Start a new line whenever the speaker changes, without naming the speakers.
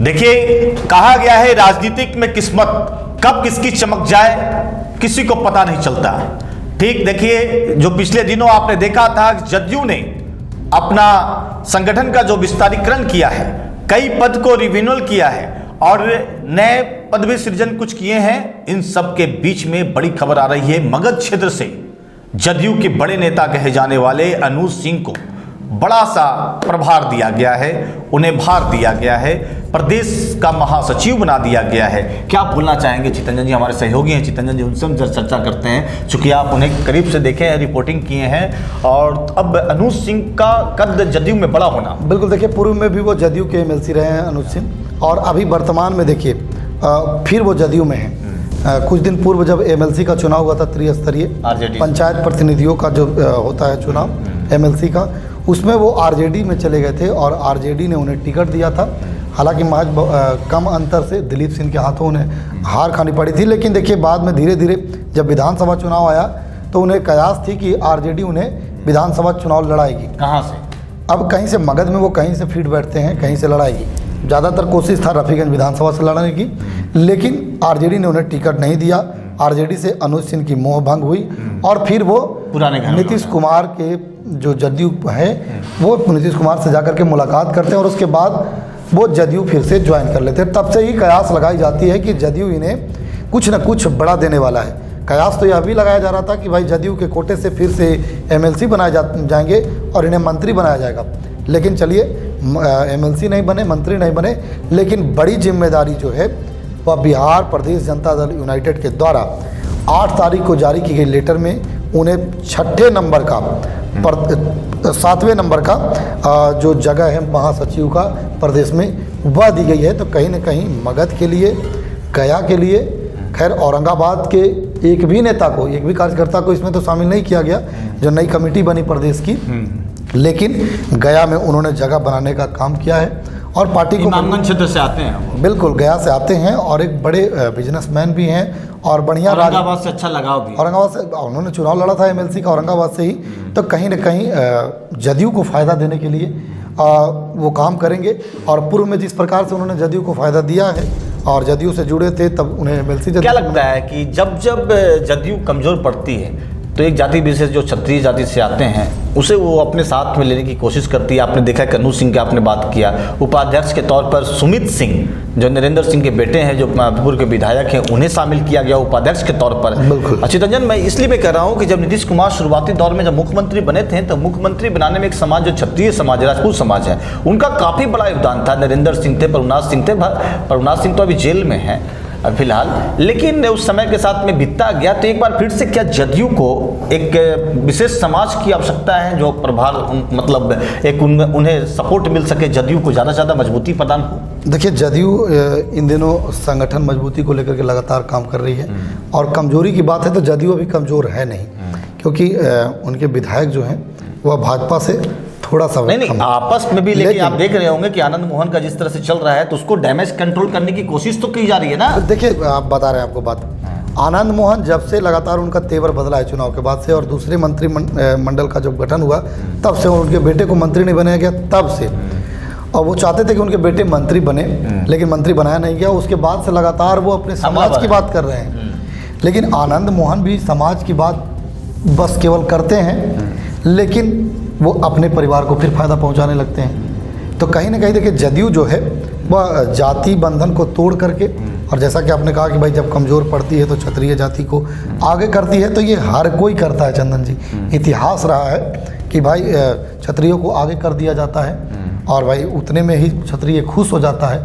देखिए, कहा गया है राजनीतिक में किस्मत कब किसकी चमक जाए किसी को पता नहीं चलता। ठीक देखिए, जो पिछले दिनों आपने देखा था जदयू ने अपना संगठन का जो विस्तारीकरण किया है, कई पद को रिन्यूअल किया है और नए पद भी सृजन कुछ किए हैं। इन सब के बीच में बड़ी खबर आ रही है, मगध क्षेत्र से जदयू के बड़े नेता कहे जाने वाले अनुज सिंह को बड़ा सा प्रभार दिया गया है, उन्हें भार दिया गया है, प्रदेश का महासचिव बना दिया गया है। क्या बोलना चाहेंगे चितरंजन जी? हमारे सहयोगी हैं चितरंजन जी, उनसे हम चर्चा करते हैं, चूंकि आप उन्हें करीब से देखे हैं, रिपोर्टिंग किए हैं। और अब अनुज सिंह का कद जदयू में बड़ा होना,
बिल्कुल देखिए, पूर्व में भी वो जदयू के एमएलसी रहे हैं अनुज सिंह, और अभी वर्तमान में देखिए फिर वो जदयू में हैं। कुछ दिन पूर्व जब एमएलसी का चुनाव हुआ था, त्रिस्तरीय पंचायत प्रतिनिधियों का जो होता है चुनाव एमएलसी का, उसमें वो आरजेडी में चले गए थे और आरजेडी ने उन्हें टिकट दिया था। हालांकि महज कम अंतर से दिलीप सिंह के हाथों उन्हें हार खानी पड़ी थी, लेकिन देखिए बाद में धीरे धीरे जब विधानसभा चुनाव आया तो उन्हें कयास थी कि आरजेडी उन्हें विधानसभा चुनाव लड़ाएगी।
कहाँ से?
अब कहीं से मगध में वो कहीं से फीट बैठते हैं, कहीं से लड़ाएगी। ज़्यादातर कोशिश था रफीगंज विधानसभा से लड़ने की, लेकिन आरजेडी ने उन्हें टिकट नहीं दिया। आरजेडी से अनुज सिंह की मोह भंग हुई और फिर वो
पुराने
नीतीश कुमार के जो जदयू है वो नीतीश कुमार से जाकर के मुलाकात करते हैं और उसके बाद वो जदयू फिर से ज्वाइन कर लेते हैं। तब से ही कयास लगाई जाती है कि जदयू इन्हें कुछ न कुछ बड़ा देने वाला है। कयास तो यह भी लगाया जा रहा था कि भाई जदयू के कोटे से फिर से एमएलसी बनाए जाएंगे और इन्हें मंत्री बनाया जाएगा। लेकिन चलिए, एमएलसी नहीं बने, मंत्री नहीं बने, लेकिन बड़ी जिम्मेदारी जो है वह बिहार प्रदेश जनता दल यूनाइटेड के द्वारा 8 तारीख को जारी की गई लेटर में उन्हें 6ठे नंबर का 7वें नंबर का जो जगह है महासचिव का प्रदेश में वह दी गई है। तो कहीं ना कहीं मगध के लिए, गया के लिए, खैर औरंगाबाद के एक भी नेता को, एक भी कार्यकर्ता को इसमें तो शामिल नहीं किया गया जो नई कमेटी बनी प्रदेश की, लेकिन गया में उन्होंने जगह बनाने का काम किया है और पार्टी को
इमामगंज क्षेत्र से आते हैं।
बिल्कुल, गया से आते हैं और एक बड़े बिजनेसमैन भी हैं और बढ़िया
औरंगाबाद से अच्छा लगाव भी।
औरंगाबाद से उन्होंने चुनाव लड़ा था एमएलसी का औरंगाबाद से ही, तो कहीं ना कहीं जदयू को फ़ायदा देने के लिए वो काम करेंगे। और पूर्व में जिस प्रकार से उन्होंने जदयू को फ़ायदा दिया है और जदयू से जुड़े थे तब उन्हें एमएलसी।
क्या लगता है कि जब जब जदयू कमज़ोर पड़ती है तो एक जाति विशेष जो क्षत्रिय जाति से आते हैं उसे वो अपने साथ में लेने की कोशिश करती है। आपने देखा कि अनुज सिंह की आपने बात किया, उपाध्यक्ष के तौर पर सुमित सिंह जो नरेंद्र सिंह के बेटे हैं, जो पूर्व के विधायक हैं, उन्हें शामिल किया गया उपाध्यक्ष के तौर पर।
बिल्कुल
चितरंजन, मैं इसलिए मैं कह रहा हूँ कि जब नीतीश कुमार शुरुआती दौर में जब मुख्यमंत्री बने थे तो मुख्यमंत्री बनाने में एक समाज जो क्षत्रिय समाज, राजपूत समाज है, उनका काफ़ी बड़ा योगदान था। नरेंद्र सिंह थे, प्रभुनाथ सिंह थे। प्रभुनाथ सिंह तो अभी जेल में हैं फिलहाल, लेकिन उस समय के साथ में बीतता गया। तो एक बार फिर से क्या जदयू को एक विशेष समाज की आवश्यकता है जो प्रभार, मतलब एक उन्हें सपोर्ट मिल सके, जदयू को ज़्यादा से ज़्यादा मजबूती प्रदान हो?
देखिए, जदयू इन दिनों संगठन मजबूती को लेकर के लगातार काम कर रही है और कमजोरी की बात है तो जदयू अभी कमज़ोर है नहीं, क्योंकि उनके विधायक जो हैं वह भाजपा से थोड़ा सा
नहीं आपस में भी, लेकिन आप देख रहे होंगे कि आनंद मोहन का जिस तरह से चल रहा है तो उसको डैमेज कंट्रोल करने की कोशिश तो की जा रही है ना।
देखिए, आप बता रहे हैं आपको बात, आनंद मोहन जब से लगातार उनका तेवर बदला है चुनाव के बाद से और दूसरे मंत्रिमंडल का जब गठन हुआ तब से, उनके बेटे को मंत्री नहीं बनाया गया तब से, और वो चाहते थे कि उनके बेटे मंत्री बने लेकिन मंत्री बनाया नहीं गया। उसके बाद से लगातार वो अपने समाज की बात कर रहे हैं, लेकिन आनंद मोहन भी समाज की बात बस केवल करते हैं, लेकिन वो अपने परिवार को फिर फायदा पहुंचाने लगते हैं। तो कहीं ना कहीं देखिए, जदयू जो है वह जाति बंधन को तोड़ करके, और जैसा कि आपने कहा कि भाई जब कमज़ोर पड़ती है तो क्षत्रिय जाति को आगे करती है, तो ये हर कोई करता है चंदन जी। इतिहास रहा है कि भाई क्षत्रियों को आगे कर दिया जाता है और भाई उतने में ही क्षत्रिय खुश हो जाता है।